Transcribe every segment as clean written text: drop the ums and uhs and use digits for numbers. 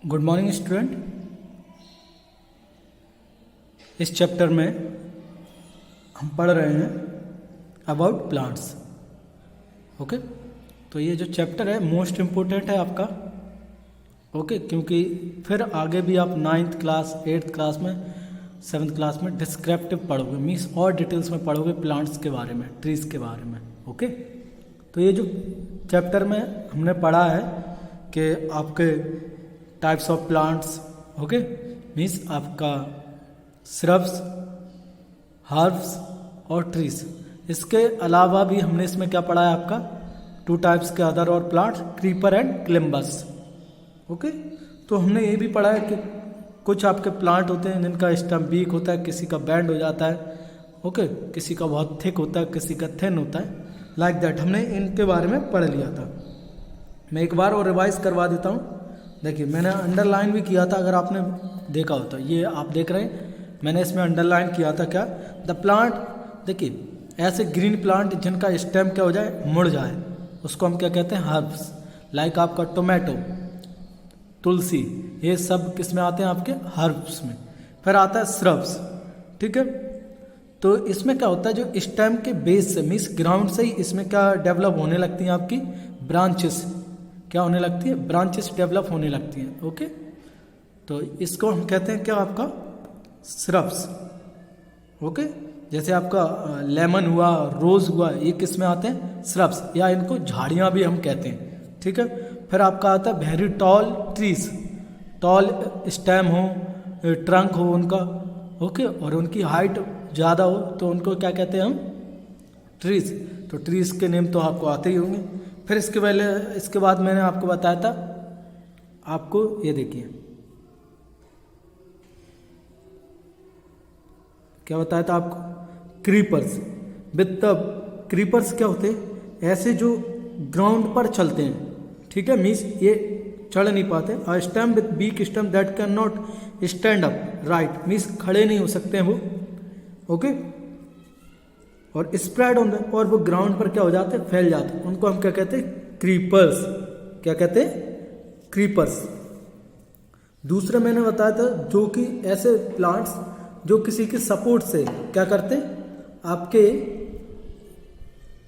Good morning student. इस chapter में हम पढ़ रहे हैं अबाउट प्लांट्स। ओके, तो ये जो चैप्टर है मोस्ट इम्पोर्टेंट है आपका। ओके, क्योंकि फिर आगे भी आप 9th क्लास 8th क्लास में 7th क्लास में डिस्क्रिप्टिव पढ़ोगे, मीन्स और डिटेल्स में पढ़ोगे प्लांट्स के बारे में, ट्रीज़ के बारे में। ओके, तो ये जो चैप्टर में हमने पढ़ा है कि आपके types of plants, okay, means आपका श्रब्स, हर्ब्स और ट्रीज। इसके अलावा भी हमने इसमें क्या पढ़ा है आपका 2 टाइप्स के अदर और प्लांट्स, क्रीपर एंड क्लिम्बस। ओके, तो हमने ये भी पढ़ा है कि कुछ आपके प्लांट होते हैं जिनका स्टेम वीक होता है, किसी का बैंड हो जाता है। ओके, किसी का बहुत थिक होता है, किसी का थिन होता है, लाइक दैट। हमने इनके बारे में पढ़ लिया था। मैं एक बार और रिवाइज करवा देता हूँ। देखिए, मैंने अंडरलाइन भी किया था, अगर आपने देखा हो तो। ये आप देख रहे हैं, मैंने इसमें अंडरलाइन किया था क्या, द प्लांट। देखिए, ऐसे ग्रीन प्लांट जिनका स्टेम क्या हो जाए, मुड़ जाए, उसको हम क्या कहते हैं, हर्ब्स। लाइक आपका टोमेटो, तुलसी, ये सब किस में आते हैं, आपके हर्ब्स में। फिर आता है श्रब्स, ठीक है। तो इसमें क्या होता है, जो स्टेम के बेस से, मीन्स ग्राउंड से ही इसमें क्या डेवलप होने लगती हैं, आपकी ब्रांचेस क्या होने लगती है, ब्रांचेस डेवलप होने लगती हैं। ओके, तो इसको हम कहते हैं क्या, आपका श्रब्स। ओके, जैसे आपका लेमन हुआ, रोज हुआ, ये किस में आते हैं, श्रब्स, या इनको झाड़ियाँ भी हम कहते हैं, ठीक है। फिर आपका आता है very tall trees, tall stem हो, ट्रंक हो उनका, ओके, और उनकी हाइट ज़्यादा हो तो उनको क्या कहते हैं हम, ट्रीज। तो ट्रीज के नेम तो आपको आते ही होंगे। फिर इसके बाद मैंने आपको बताया था, आपको ये देखिए क्या बताया था आपको, क्रीपर्स। विद द क्रीपर्स क्या होते हैं, ऐसे जो ग्राउंड पर चलते हैं, ठीक है, मीन्स ये चढ़ नहीं पाते। A stem with weak stem that can not stand up right, means खड़े नहीं हो सकते हैं वो। ओके, और स्प्रेड ऑन द, और वो ग्राउंड पर क्या हो जाते हैं, फैल जाते हैं, उनको हम क्या कहते हैं, क्रीपर्स। क्या कहते हैं, क्रीपर्स। दूसरा मैंने बताया था, जो कि ऐसे प्लांट्स जो किसी के सपोर्ट से क्या करते हैं, आपके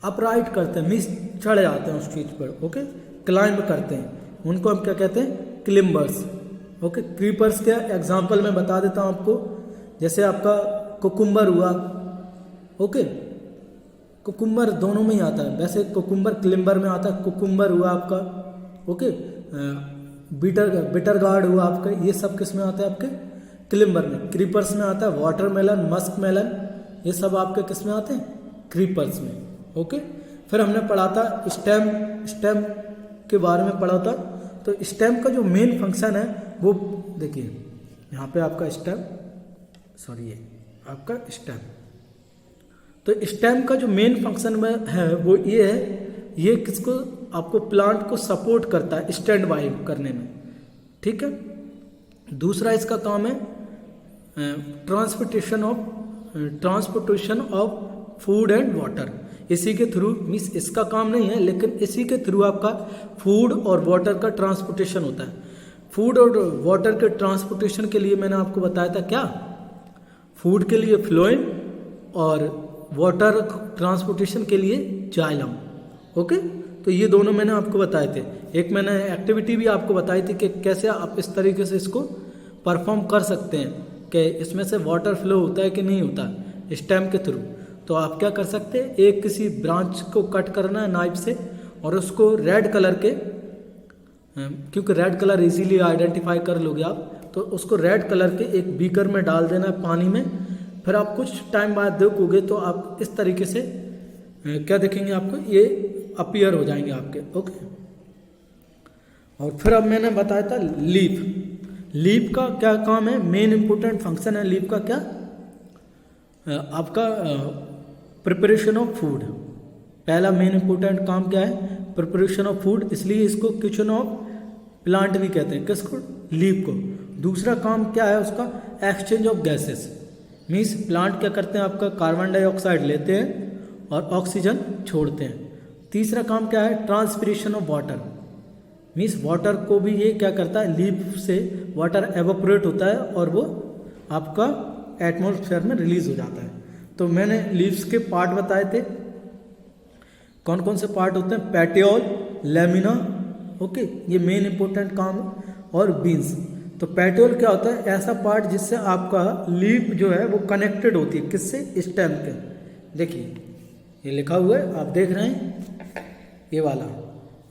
अपराइट करते हैं, मीन्स चढ़ जाते हैं उस चीज पर। ओके, क्लाइंब करते हैं, उनको हम क्या कहते हैं, क्लिम्बर्स। ओके, क्रीपर्स क्या एग्जाम्पल मैं बता देता हूं आपको। जैसे आपका कुकुम्बर हुआ, ओके, कुकुम्बर दोनों में ही आता है, वैसे कुकुम्बर क्लिम्बर में आता है। कुकुम्बर हुआ आपका, ओके, बिटर गार्ड हुआ आपका, ये सब किस में आता है, आपके क्लिम्बर में। क्रीपर्स में आता है वाटरमेलन, मस्क मेलन, ये सब आपके किस में आते हैं, क्रीपर्स में। ओके, फिर हमने पढ़ा था स्टेम के बारे में पढ़ा था। तो स्टेम का जो मेन फंक्शन है वो देखिए, यहाँ पे आपका स्टेम, सॉरी ये आपका स्टेम। तो स्टेम का जो मेन फंक्शन में है वो ये है, ये किसको, आपको प्लांट को सपोर्ट करता है स्टैंड बाय करने में, ठीक है। दूसरा इसका काम है transportation of food and water. इसी के थ्रू, मीन्स इसका काम नहीं है, लेकिन इसी के थ्रू आपका फूड और वाटर का ट्रांसपोर्टेशन होता है। फूड और वाटर के ट्रांसपोर्टेशन के लिए मैंने आपको बताया था क्या, फूड के लिए फ्लोएम और वाटर ट्रांसपोर्टेशन के लिए जाइलम। ओके, तो ये दोनों मैंने आपको बताए थे। एक मैंने एक्टिविटी भी आपको बताई थी कि कैसे आप इस तरीके से इसको परफॉर्म कर सकते हैं, कि इसमें से वाटर फ्लो होता है कि नहीं होता स्टेम के थ्रू। तो आप क्या कर सकते हैं, एक किसी ब्रांच को कट करना है नाइफ से, और उसको रेड कलर के, क्योंकि रेड कलर इजीली आइडेंटिफाई कर लोगे आप, तो उसको रेड कलर के एक बीकर में डाल देना है पानी में। फिर आप कुछ टाइम बाद देखोगे तो आप इस तरीके से क्या देखेंगे, आपको ये अपीयर हो जाएंगे आपके। ओके, और फिर अब मैंने बताया था लीफ का क्या काम है, मेन इंपोर्टेंट फंक्शन है लीफ का क्या, आपका प्रिपरेशन ऑफ फूड। पहला मेन इंपोर्टेंट काम क्या है, प्रिपरेशन ऑफ फूड, इसलिए इसको किचन ऑफ प्लांट भी कहते हैं, किसको, लीफ को। दूसरा काम क्या है उसका, exchange of gases, means plant क्या करते हैं, आपका कार्बन डाइऑक्साइड लेते हैं और ऑक्सीजन छोड़ते हैं। तीसरा काम क्या है, transpiration of water, means water को भी ये क्या करता है, लीफ से वाटर एवोपरेट होता है और वो आपका एटमॉस्फेयर में रिलीज हो जाता है। तो मैंने लीव्स के पार्ट बताए थे, कौन कौन से पार्ट होते हैं, पेटियोल, लेमिना, ओके, ये मेन इंपॉर्टेंट काम है, और बीन्स। तो पेटियोल क्या होता है, ऐसा पार्ट जिससे आपका लीफ जो है वो कनेक्टेड होती है, किससे, स्टेम के। देखिए ये लिखा हुआ है, आप देख रहे हैं ये वाला,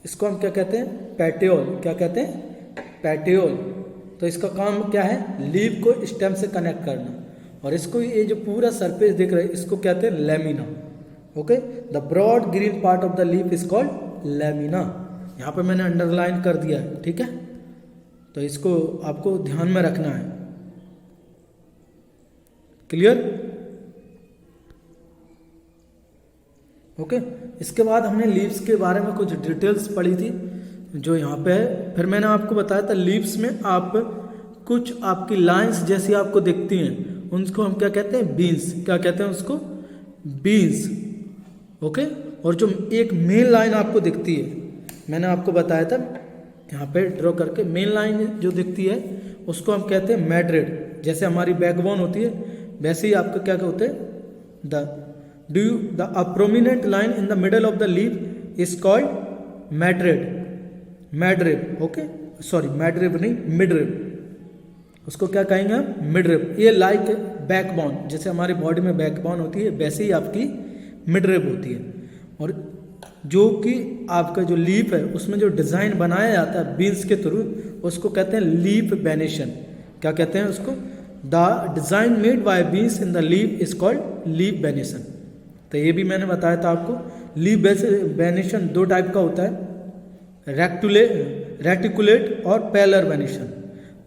इसको हम क्या कहते हैं, पेटियोल। क्या कहते हैं, पेटियोल। तो इसका काम क्या है, लीफ को स्टेम से कनेक्ट करना। और इसको, ये जो पूरा सरफेस दिख रहा है, इसको कहते हैं lamina. Okay, the broad green part of the leaf is called lamina. यहाँ पे मैंने अंडरलाइन कर दिया है, ठीक है। तो इसको आपको ध्यान में रखना है। Clear, okay. इसके बाद हमने लीव्स के बारे में कुछ डिटेल्स पढ़ी थी जो यहाँ पे है। फिर मैंने आपको बताया था लीव्स में आप कुछ आपकी लाइंस जैसी आपको दिखती हैं, उनको हम क्या कहते हैं, बीन्स। क्या कहते हैं उसको, बीन्स, ओके। और जो एक मेन लाइन आपको दिखती है, मैंने आपको बताया था यहाँ पे ड्रॉ करके, मेन लाइन जो दिखती है उसको हम कहते हैं मैड्रिड। जैसे हमारी बैकबोन होती है वैसे ही आपका क्या होते हैं, the prominent line in the middle of the leaf is called Madrid. Midrib, okay, sorry midrib नहीं, मिडरिब, उसको क्या कहेंगे हम, मिडरिब। ये लाइक बैकबोन, जैसे हमारी बॉडी में बैकबोन होती है वैसे ही आपकी मिडरिब होती है। और जो कि आपका जो लीफ है उसमें जो डिज़ाइन बनाया जाता है बीन्स के थ्रू, उसको कहते हैं लीफ वेनेशन। क्या कहते हैं उसको, the design made by beans in the leaf is called leaf venation. तो ये भी मैंने बताया था आपको। लीफ वेनेशन दो टाइप का होता है, रेटिकुलेट और पैलर वेनेशन।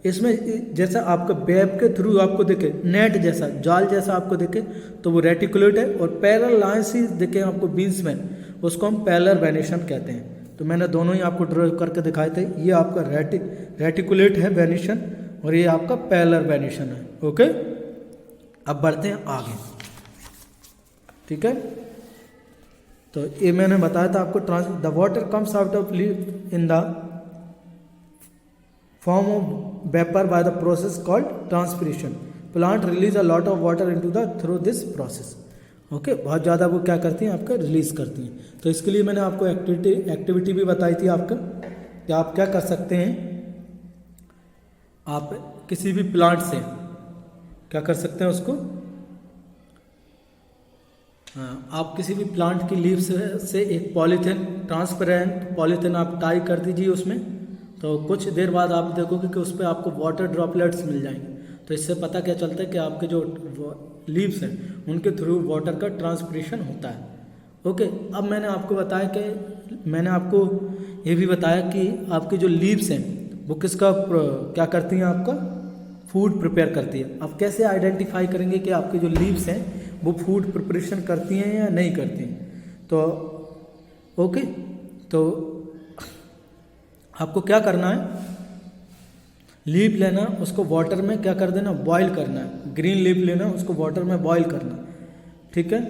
इसमें जैसा आपका वेब के थ्रू आपको दिखे, नेट जैसा, जाल जैसा आपको दिखे, तो वो रेटिकुलेट है। और पैरेलल लाइंस ही दिखे आपको बीन्स में, उसको हम पैलर वेनेशन कहते हैं। तो मैंने दोनों ही आपको ड्रॉ करके दिखाए थे। ये आपका रेटिकुलेट है वेनेशन और ये आपका पैलर वेनेशन है, ओके। अब बढ़ते हैं आगे, ठीक है। तो ये मैंने बताया था आपको, the water comes out of leaf in the form of vapour by the process called transpiration. Plant release a lot of water into the through this process, okay. बहुत ज़्यादा वो क्या करती हैं, आपका रिलीज करती हैं। तो इसके लिए मैंने आपको एक्टिविटी भी बताई थी आपका, कि आप क्या कर सकते हैं, आप किसी भी प्लांट से क्या कर सकते हैं उसको, आप किसी भी प्लांट की लीव से एक पॉलीथिन, ट्रांसपेरेंट पॉलीथिन आप टाई कर दीजिए उसमें। तो कुछ देर बाद आप देखोगे कि उस पर आपको वाटर ड्रॉपलेट्स मिल जाएंगे। तो इससे पता क्या चलता है कि आपके जो लीव्स हैं उनके थ्रू वाटर का ट्रांसपिरेशन होता है, ओके। अब मैंने आपको बताया कि मैंने आपको ये भी बताया कि आपकी जो लीव्स हैं वो किसका क्या करती हैं, आपका फूड प्रिपेयर करती है। अब कैसे आइडेंटिफाई करेंगे कि आपकी जो लीव्स हैं वो फूड प्रिपरेशन करती हैं या नहीं करती हैं। तो ओके, तो आपको क्या करना है, लीफ लेना, उसको वाटर में क्या कर देना, बॉईल करना है। ग्रीन लीफ लेना, उसको वाटर में बॉईल करना, ठीक है।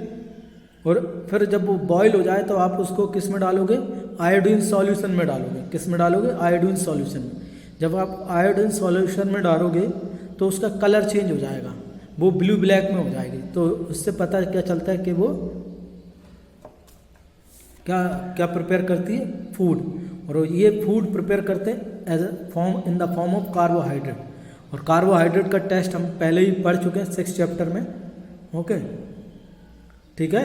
और फिर जब वो बॉईल हो जाए तो आप उसको किस में डालोगे, आयोडीन सॉल्यूशन में डालोगे। किस में डालोगे, आयोडीन सॉल्यूशन में। जब आप आयोडीन सॉल्यूशन में डालोगे तो उसका कलर चेंज हो जाएगा, वो ब्लू ब्लैक में हो जाएगी। तो उससे पता क्या चलता है कि वो क्या क्या प्रिपेयर करती है, फूड। और ये फूड प्रिपेयर करते हैं as a form, in the form of carbohydrate. और कार्बोहाइड्रेट का टेस्ट हम पहले ही पढ़ चुके हैं 6 चैप्टर में, ओके, ठीक है।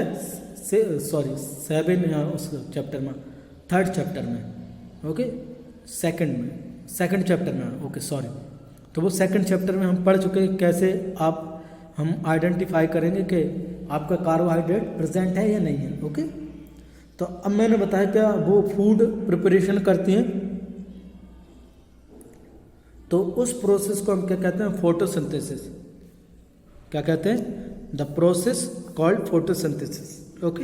सॉरी 7 या उस चैप्टर में, 3rd चैप्टर में, ओके, 2nd चैप्टर में, ओके सॉरी। तो वो 2nd चैप्टर में हम पढ़ चुके हैं कैसे हम आइडेंटिफाई करेंगे कि आपका कार्बोहाइड्रेट प्रेजेंट है या नहीं है, ओके। तो अब मैंने बताया क्या वो फूड प्रिपरेशन करती हैं, तो उस प्रोसेस को हम क्या कहते हैं, फोटोसिंथेसिस। क्या कहते हैं, the process called photosynthesis, okay.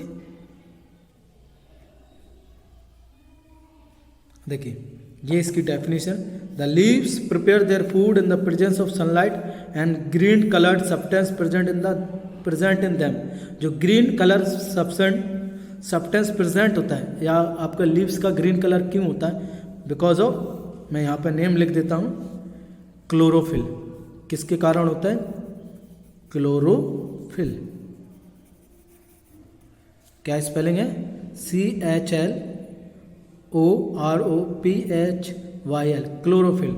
देखिए ये इसकी definition, the leaves prepare their food in the presence of sunlight and green coloured substance present in them. जो ग्रीन कलर सब्सटेंस प्रेजेंट होता है, या आपका लीव्स का ग्रीन कलर क्यों होता है, बिकॉज ऑफ, मैं यहाँ पर नेम लिख देता हूँ, क्लोरोफिल। किसके कारण होता है? क्लोरोफिल। क्या स्पेलिंग है? CHLOROPHYL, क्लोरोफिल,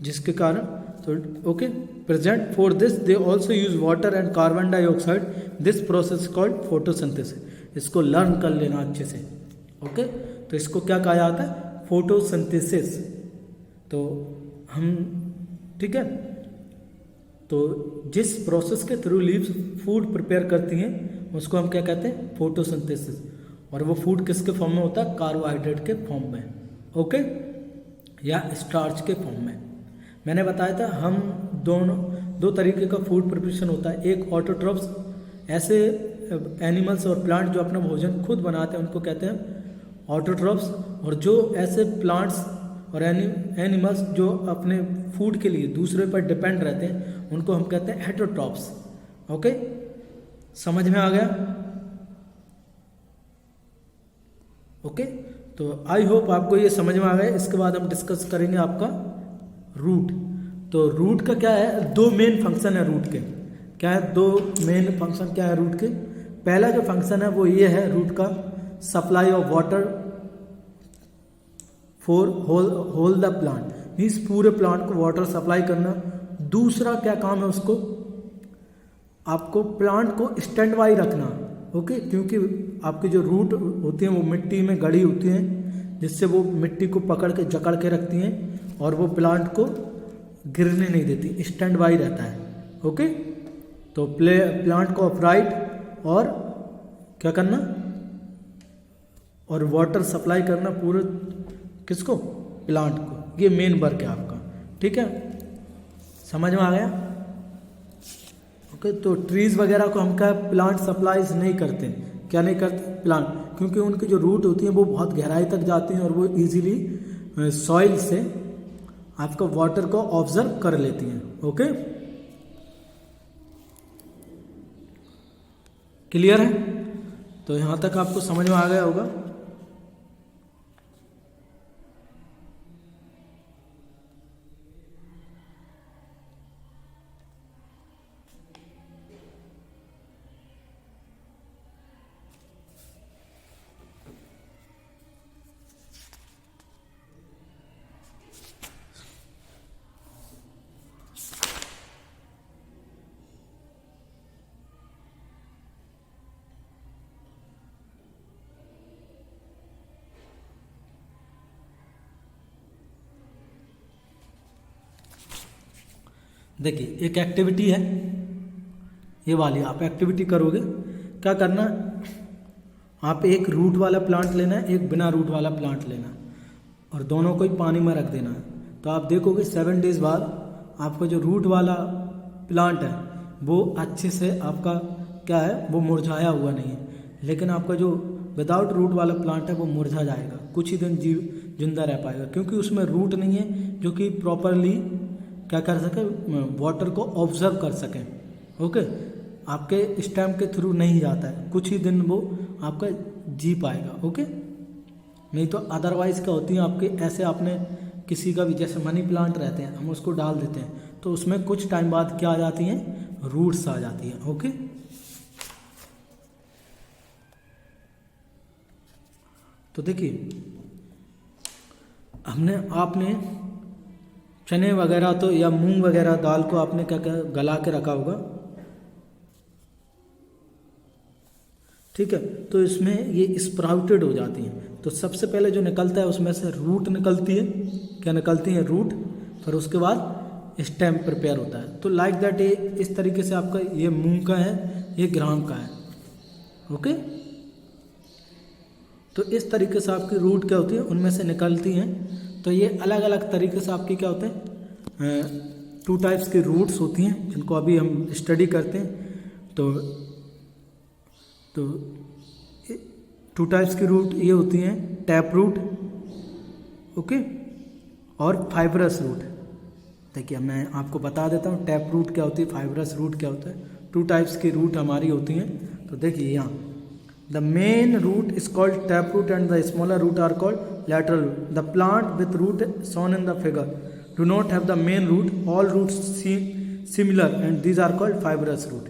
जिसके कारण। तो okay, present for this they also use water and carbon dioxide, this process called photosynthesis. इसको लर्न कर लेना अच्छे से। ओके, तो इसको क्या कहा जाता है? फोटोसिंथेसिस। तो हम, ठीक है, तो जिस प्रोसेस के थ्रू लीव्स फूड प्रिपेयर करती हैं उसको हम क्या कहते हैं? फोटोसिंथेसिस। और वो फूड किसके फॉर्म में होता है? कार्बोहाइड्रेट के फॉर्म में, ओके, या स्टार्च के फॉर्म में। मैंने बताया था हम दो तरीके का फूड प्रिपरेशन होता है। एक ऑटोट्रॉफ्स, ऐसे एनिमल्स और प्लांट जो अपना भोजन खुद बनाते हैं उनको कहते हैं ऑटोट्रॉफ्स। और जो ऐसे प्लांट्स और एनिमल्स जो अपने फूड के लिए दूसरे पर डिपेंड रहते हैं उनको हम कहते हैं हेटेरोट्रॉफ्स। ओके, समझ में आ गया? ओके, तो आई होप आपको ये समझ में आ गया। इसके बाद हम डिस्कस करेंगे आपका रूट। तो रूट का क्या है? दो मेन फंक्शन है रूट के। क्या है दो मेन फंक्शन? क्या है रूट के? पहला जो फंक्शन है वो ये है रूट का, supply of water for whole the plant, means पूरे प्लांट को वाटर सप्लाई करना। दूसरा क्या काम है उसको? आपको प्लांट को स्टैंड बाई रखना। ओके, क्योंकि आपकी जो रूट होती हैं वो मिट्टी में गड़ी होती हैं, जिससे वो मिट्टी को पकड़ के जकड़ के रखती हैं और वो प्लांट को गिरने नहीं देती, स्टैंड बाई रहता है। ओके, तो प्लांट को अपराइट और क्या करना, और वाटर सप्लाई करना पूरे किसको? प्लांट को। ये मेन वर्क है आपका, ठीक है, समझ में आ गया? ओके, तो ट्रीज वगैरह को हम क्या प्लांट सप्लाईज नहीं करते। क्या नहीं करते? प्लांट, क्योंकि उनकी जो रूट होती है वो बहुत गहराई तक जाती हैं और वो इजीली सॉइल से आपका वाटर को ऑब्जर्व कर लेती हैं। ओके, क्लियर है? तो यहाँ तक आपको समझ में आ गया होगा। देखिए, एक एक्टिविटी है ये वाली, आप एक्टिविटी करोगे। क्या करना, आप एक रूट वाला प्लांट लेना है, एक बिना रूट वाला प्लांट लेना है, और दोनों को ही पानी में रख देना है। तो आप देखोगे 7 डेज बाद आपका जो रूट वाला प्लांट है वो अच्छे से आपका क्या है, वो मुरझाया हुआ नहीं है। लेकिन आपका जो विदाउट रूट वाला प्लांट है वो मुरझा जाएगा, कुछ ही दिन जिंदा रह पाएगा, क्योंकि उसमें रूट नहीं है जो कि प्रॉपरली क्या कर सके, वाटर को ऑब्जर्व कर सकें। ओके, आपके स्टेम के थ्रू नहीं जाता है, कुछ ही दिन वो आपका जी पाएगा। ओके, नहीं तो अदरवाइज क्या होती है आपके, ऐसे आपने किसी का भी, जैसे मनी प्लांट रहते हैं हम उसको डाल देते हैं तो उसमें कुछ टाइम बाद क्या आ जाती हैं, रूट्स आ जाती हैं। ओके, तो देखिए आपने चने वगैरह तो या मूंग वगैरह दाल को आपने क्या क्या गला के रखा होगा, ठीक है। तो इसमें ये स्प्राउटेड हो जाती हैं। तो सबसे पहले जो निकलता है उसमें से रूट निकलती है, क्या निकलती है, रूट। फिर उसके बाद स्टेम प्रिपेयर होता है। तो लाइक दैट ये इस तरीके से आपका ये मूंग का है, ये ग्राम का है। ओके, तो इस तरीके से आपकी रूट क्या होती है, उनमें से निकलती हैं। तो ये अलग अलग तरीके से आपकी क्या होते हैं, 2 टाइप्स की रूट्स होती हैं जिनको अभी हम स्टडी करते हैं। तो 2 टाइप्स की रूट ये होती हैं, टैप रूट, ओके, और फाइब्रस रूट। देखिए मैं आपको बता देता हूँ टैप रूट क्या होती है, फाइब्रस रूट क्या होता है। 2 टाइप्स की रूट हमारी होती हैं। तो देखिए यहाँ the main root is called tap root and the smaller root are called lateral root. The plant with root shown in the figure do not have the main root. All roots seem similar and these are called fibrous root.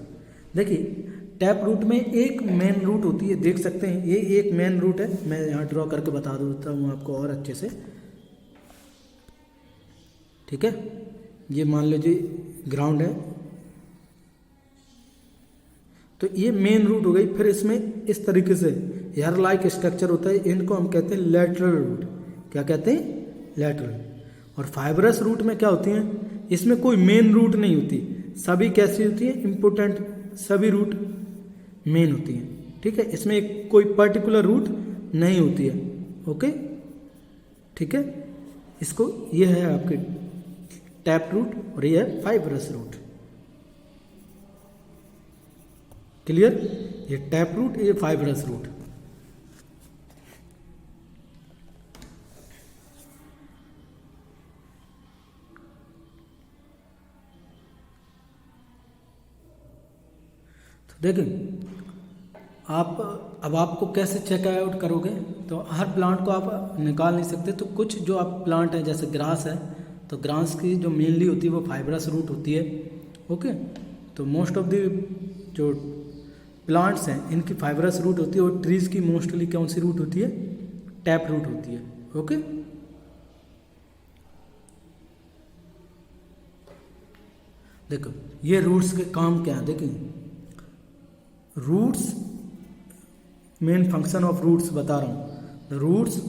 देखिए tap root में एक main root होती है, देख सकते हैं ये एक मेन रूट है. मैं यहाँ ड्रॉ करके बता देता हूँ आपको और अच्छे से. ठीक है, ये मान लीजिए ग्राउंड है, तो ये मेन रूट हो गई. फिर इसमें इस तरीके से हेयर लाइक स्ट्रक्चर होता है, इनको हम कहते हैं लेटरल रूट. क्या कहते हैं? लेटरल. और फाइब्रस रूट में क्या होती हैं? इसमें कोई मेन रूट नहीं होती, सभी कैसी होती है? इम्पोर्टेंट, सभी रूट मेन होती हैं. ठीक है, इसमें एक कोई पर्टिकुलर रूट नहीं होती है. ओके, ठीक है. इसको ये है आपके टैप रूट और ये है फाइब्रस रूट. क्लियर? ये टैप रूट, ये फाइब्रस रूट. तो देखिए अब आपको कैसे चेक आउट करोगे, तो हर प्लांट को आप निकाल नहीं सकते. तो कुछ जो आप प्लांट है जैसे ग्रास है, तो ग्रास की जो मेनली होती है वो फाइब्रस रूट होती है. ओके, तो मोस्ट ऑफ द जो प्लांट्स हैं इनकी फाइब्रस रूट होती है, और ट्रीज की मोस्टली कौन सी रूट होती है? टैप रूट होती है. ओके, देखो ये रूट्स के काम क्या है. देखिए roots, main function of roots बता रहा हूँ. The roots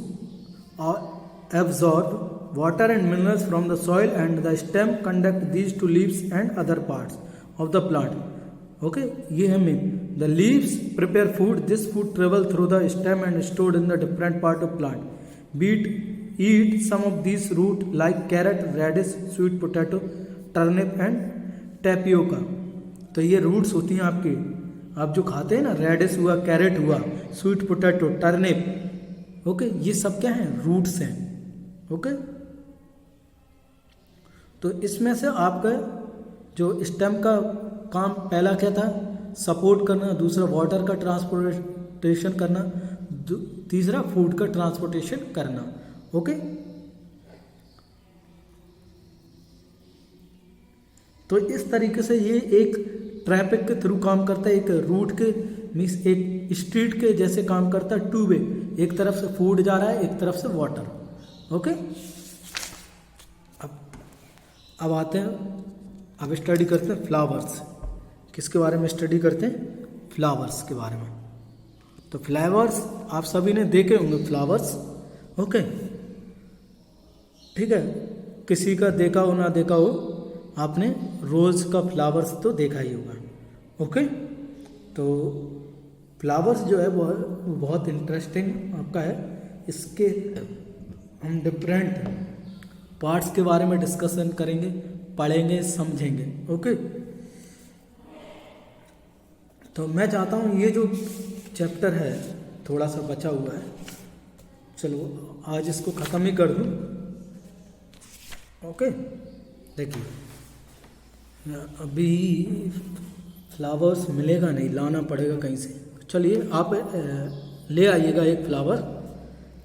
absorb water and minerals from the soil and the stem conduct these to leaves and other parts of the plant. Okay, ये है main. The leaves prepare food. This food travel through the stem and stored in the different part of plant. Eat some of these root like carrot, radish, sweet potato, turnip and tapioca. तो ये roots होती हैं आपकी, आप जो खाते हैं ना, रेडिश हुआ, कैरेट हुआ, स्वीट पोटैटो, टर्निप. ओके, ये सब क्या हैं? रूट्स हैं. ओके, तो इसमें से आपका जो स्टेम का काम पहला क्या था? सपोर्ट करना. दूसरा वाटर का ट्रांसपोर्टेशन करना. तीसरा फूड का ट्रांसपोर्टेशन करना. ओके, तो इस तरीके से ये एक ट्रैफिक के थ्रू काम करता है, एक रूट के मीन्स एक स्ट्रीट के जैसे काम करता है. टू वे, एक तरफ से फूड जा रहा है, एक तरफ से वाटर. ओके, अब आते हैं, अब स्टडी करते हैं फ्लावर्स. किसके बारे में स्टडी करते हैं? फ्लावर्स के बारे में. तो फ्लावर्स आप सभी ने देखे होंगे फ्लावर्स. ओके, ठीक है, किसी का देखा हो ना देखा हो, आपने रोज का फ्लावर्स तो देखा ही होगा. ओके, तो फ्लावर्स जो है वो बहुत इंटरेस्टिंग आपका है. इसके हम डिफरेंट पार्ट्स के बारे में डिस्कशन करेंगे, पढ़ेंगे, समझेंगे. ओके, तो मैं चाहता हूँ ये जो चैप्टर है थोड़ा सा बचा हुआ है, चलो आज इसको ख़त्म ही कर दूँ. ओके, देखिए अभी फ्लावर्स मिलेगा नहीं, लाना पड़ेगा कहीं से. चलिए आप ले आइएगा एक फ्लावर.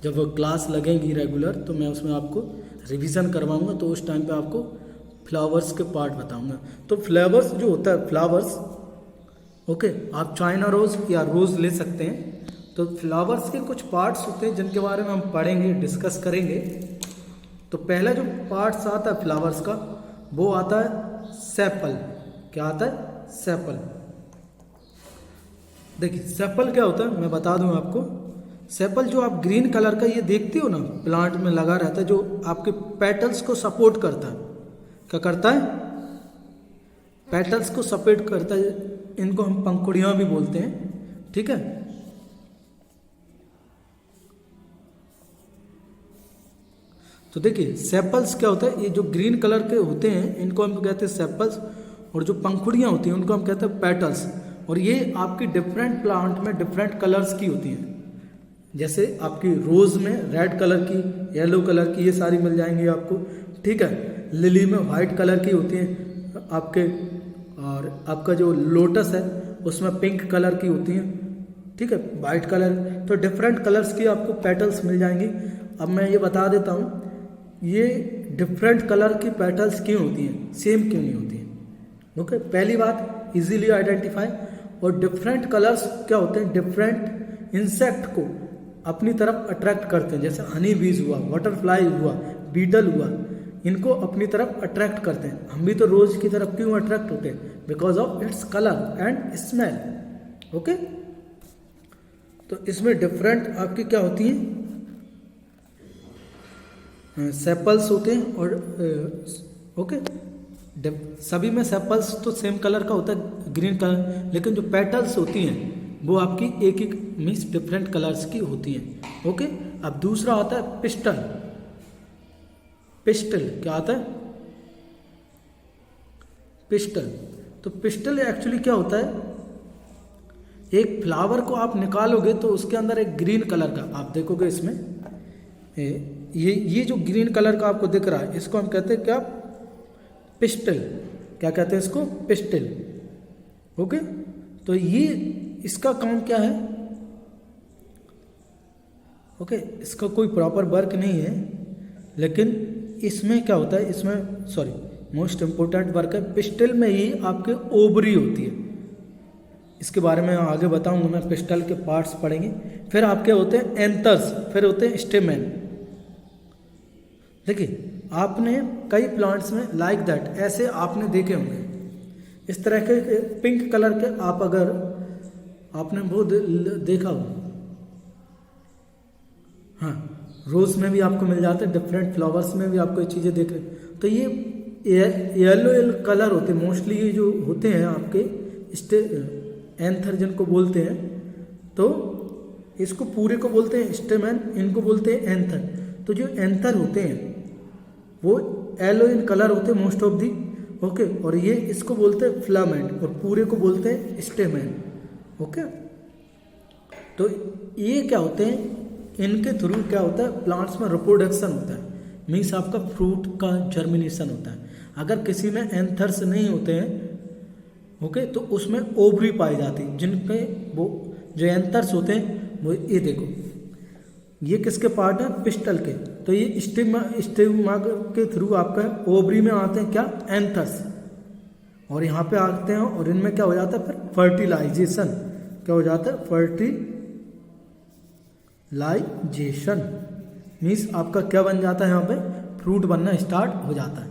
जब वो क्लास लगेंगी रेगुलर तो मैं उसमें आपको रिवीजन करवाऊंगा, तो उस टाइम पे आपको फ्लावर्स के पार्ट बताऊंगा. तो फ्लावर्स जो होता है, फ्लावर्स, ओके, आप चाइना रोज़ या रोज़ ले सकते हैं. तो फ्लावर्स के कुछ पार्ट्स होते हैं जिनके बारे में हम पढ़ेंगे, डिस्कस करेंगे. तो पहला जो पार्ट्स आता है फ्लावर्स का, वो आता है सेपल. क्या आता है? सेपल. देखिए सेपल क्या होता है मैं बता दूं आपको. सेपल जो आप ग्रीन कलर का ये देखते हो ना, प्लांट में लगा रहता है, जो आपके पेटल्स को सपोर्ट करता है. क्या करता है? पेटल्स को सपोर्ट करता है. इनको हम पंखुड़ियां भी बोलते हैं. ठीक है, तो देखिए सेपल्स क्या होता है, ये जो ग्रीन कलर के होते हैं इनको हम कहते हैं सेपल्स, और जो पंखुड़ियाँ होती हैं उनको हम कहते हैं पेटल्स. और ये आपकी डिफरेंट प्लांट में डिफरेंट कलर्स की होती हैं. जैसे आपकी रोज़ में रेड कलर की, येलो कलर की, ये सारी मिल जाएंगी आपको. ठीक है, लिली में वाइट कलर की होती हैं आपके, और आपका जो लोटस है उसमें पिंक कलर की होती हैं. ठीक है, वाइट कलर. तो डिफरेंट कलर्स की आपको पेटल्स मिल जाएंगी. अब मैं ये बता देता हूँ, ये डिफरेंट कलर की पेटल्स क्यों होती हैं, सेम क्यों नहीं होती हैं। ओके, पहली बात इजीली आइडेंटिफाई। और डिफरेंट कलर्स क्या होते हैं, डिफरेंट इंसेक्ट को अपनी तरफ अट्रैक्ट करते हैं। जैसे हनी बीज हुआ, बटरफ्लाई हुआ, बीटल हुआ, इनको अपनी तरफ अट्रैक्ट करते हैं। हम भी तो रोज की तरफ क्यों अट्रैक्ट होते हैं, because of its colour and smell. Okay, तो इसमें डिफरेंट आपकी क्या होती हैं, सेपल्स होते हैं। और ओके, सभी में सेपल्स तो सेम कलर का होता है, ग्रीन कलर, लेकिन जो पेटल्स होती हैं वो आपकी एक एक मीन्स डिफरेंट कलर्स की होती हैं। ओके, अब दूसरा आता है पिस्टल। पिस्टल क्या आता है, पिस्टल। तो पिस्टल एक्चुअली क्या होता है, एक फ्लावर को आप निकालोगे तो उसके अंदर एक ग्रीन कलर का आप देखोगे, इसमें ये जो ग्रीन कलर का आपको दिख रहा है, इसको हम कहते हैं क्या, पिस्टल। क्या कहते हैं इसको, पिस्टल। ओके, तो ये इसका काम क्या है, ओके, इसका कोई प्रॉपर वर्क नहीं है, लेकिन इसमें क्या होता है, इसमें सॉरी मोस्ट इंपोर्टेंट वर्क है पिस्टल में ही आपके ओवरी होती है। इसके बारे में आगे बताऊंगा मैं, पिस्टल के पार्ट्स पढ़ेंगे। फिर आपके होते हैं एंथर्स, फिर होते हैं स्टेमेन। देखिए, आपने कई प्लांट्स में लाइक दैट ऐसे आपने देखे होंगे, इस तरह के पिंक कलर के, आप अगर आपने वो देखा हो, हाँ, रोज में भी आपको मिल जाते हैं, डिफरेंट फ्लावर्स में भी आपको ये चीज़ें देख रहे। तो ये येलो कलर होते हैं मोस्टली, ये जो होते हैं आपके एंथर जिनको बोलते हैं, तो इसको पूरे को बोलते हैं स्टेमन, इनको बोलते हैं एंथर। तो जो एंथर होते हैं वो येलो इन कलर होते हैं मोस्ट ऑफ दी। ओके, और ये इसको बोलते हैं फिलामेंट, और पूरे को बोलते हैं स्टेमन। ओके, तो ये क्या होते हैं, इनके थ्रू क्या होता है, प्लांट्स में रिप्रोडक्शन होता है, मीन्स आपका फ्रूट का जर्मिनेशन होता है। अगर किसी में एंथर्स नहीं होते हैं, ओके, तो उसमें ओवरी पाई जाती है, जिनके वो जो एंथर्स होते हैं वो, ये देखो, ये किसके पार्ट है, पिस्टल के। तो ये स्टिग्मा के थ्रू आपका ओवरी में आते हैं क्या, एंथर्स, और यहाँ पे आते हैं, और इनमें क्या हो जाता है, फिर फर्टिलाइजेशन। क्या हो जाता है, फर्टिलाइजेशन मीन्स आपका क्या बन जाता है, यहाँ पे फ्रूट बनना स्टार्ट हो जाता है।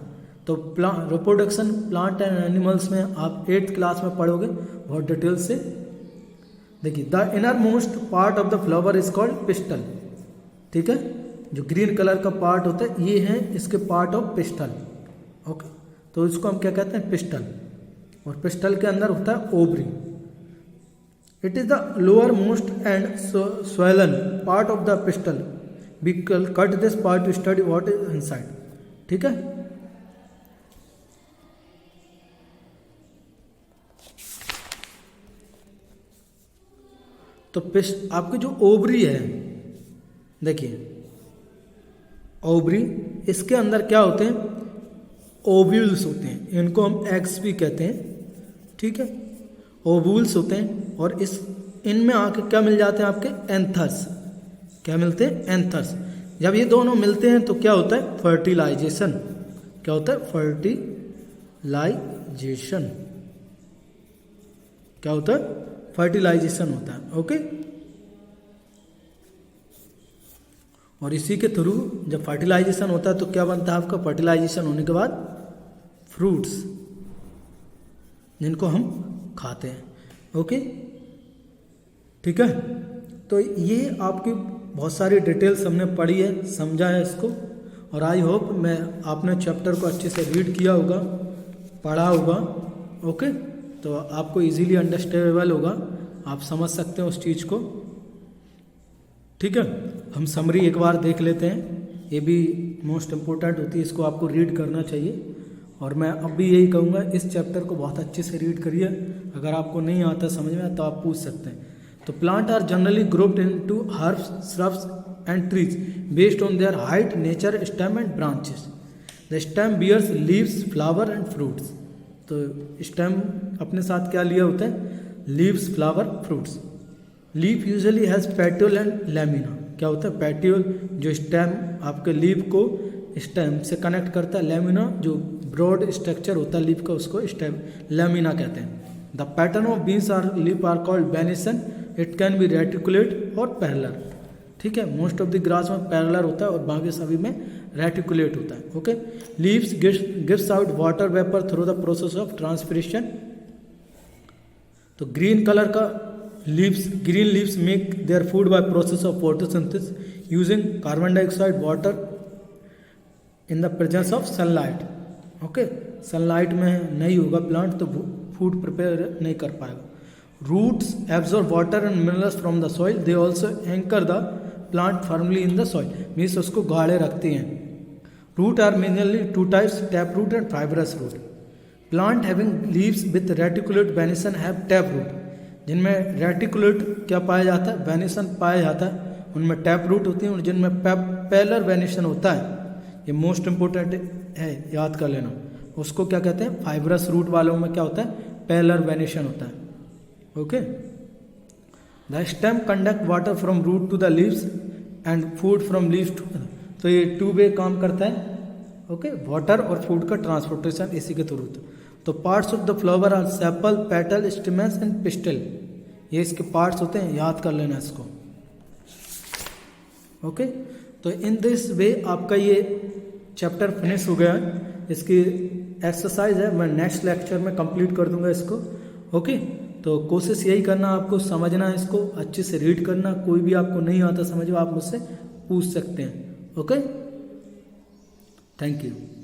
तो रिप्रोडक्शन प्लांट एंड एनिमल्स में आप 8th क्लास में पढ़ोगे बहुत डिटेल से। देखिए, the inner most part of the flower is called pistol. ठीक है, जो ग्रीन कलर का पार्ट होता है ये है इसके पार्ट ऑफ पिस्टल। ओके, तो इसको हम क्या कहते हैं, पिस्टल। और पिस्टल के अंदर होता है ovary. It is the lower most end swollen part of the pistil. We cut this part to study what is inside. ठीक है, तो आपकी जो ओवरी है, देखिए ओवरी, इसके अंदर क्या होते हैं, ओव्यूल्स होते हैं, इनको हम एग्स भी कहते हैं। ठीक है, ओव्यूल्स होते हैं, और इनमें आके क्या मिल जाते हैं, आपके एंथर्स। क्या मिलते हैं, एंथर्स। जब ये दोनों मिलते हैं तो क्या होता है, फर्टिलाइजेशन। क्या होता है, फर्टिलाइजेशन। क्या होता है, फर्टिलाइजेशन होता है। ओके, और इसी के थ्रू जब फर्टिलाइजेशन होता है तो क्या बनता है आपका, फर्टिलाइजेशन होने के बाद फ्रूट्स, जिनको हम खाते हैं। ओके, ठीक है, तो ये आपकी बहुत सारी डिटेल्स हमने पढ़ी है, समझा है इसको, और आई होप मैं आपने चैप्टर को अच्छे से रीड किया होगा, पढ़ा होगा। ओके, तो आपको इजीली अंडरस्टैंडेबल होगा, आप समझ सकते हो उस चीज़ को। ठीक है, हम समरी एक बार देख लेते हैं, ये भी मोस्ट इम्पोर्टेंट होती है, इसको आपको रीड करना चाहिए। और मैं अब भी यही कहूँगा, इस चैप्टर को बहुत अच्छे से रीड करिए। अगर आपको नहीं आता समझ में तो आप पूछ सकते हैं। तो plant are generally grouped into herbs, shrubs and trees based on their height, nature, stem and branches. The stem bears leaves, flower and fruits. तो स्टेम अपने साथ क्या लिया होता है, leaves, flower, fruits. Leaf usually has petal and lamina. क्या होता है, पेट्यूल जो स्टेम आपके लीफ को स्टेम से कनेक्ट करता है, लेमिना जो ब्रॉड स्ट्रक्चर होता है लीफ का उसको स्टेम लेमिना कहते हैं। The pattern of veins or leaf are called venation, it can be reticulate और पैरेलल। ठीक है, मोस्ट ऑफ द ग्रास में पैरेलल होता है और बाकी सभी में रेटिकुलेट होता है। Okay, leaves gives out water vapour through the process of transpiration. तो ग्रीन कलर का green leaves make their food by process of photosynthesis using carbon dioxide water in the presence of sunlight. Okay, sunlight में नहीं होगा plant तो food prepare नहीं कर पाएगा। Roots absorb water and minerals from the soil, they also anchor the plant firmly in the soil, means उसको गाढ़े रखती हैं। Root are mainly two types, tap root and fibrous root. Plant having leaves with reticulate venation have tap root, जिनमें reticulate क्या पाया जाता है, venison पाया जाता है, उनमें टैप रूट होती है। और जिनमें पैलर वेनिसन होता है, ये मोस्ट इंपोर्टेंट है, याद कर लेना, उसको क्या कहते हैं, फाइब्रस रूट वालों में क्या होता है, पैलर वेनिसन होता है। Okay, the stem conduct water from root to the leaves and food from leaves to, तो ये टू वे काम करता है। ओके, वाटर और फूड का ट्रांसपोर्टेशन इसी के थ्रू। तो parts of the flower are sepal, petal, stamens and pistil, ये इसके पार्ट्स होते हैं, याद कर लेना इसको। ओके, तो इन दिस वे आपका ये चैप्टर फिनिश हो गया है। इसकी एक्सरसाइज है, मैं नेक्स्ट लेक्चर में कंप्लीट कर दूंगा इसको। ओके, तो कोशिश यही करना, आपको समझना है, इसको अच्छे से रीड करना। कोई भी आपको नहीं आता समझो, आप मुझसे पूछ सकते हैं। Okay, thank you.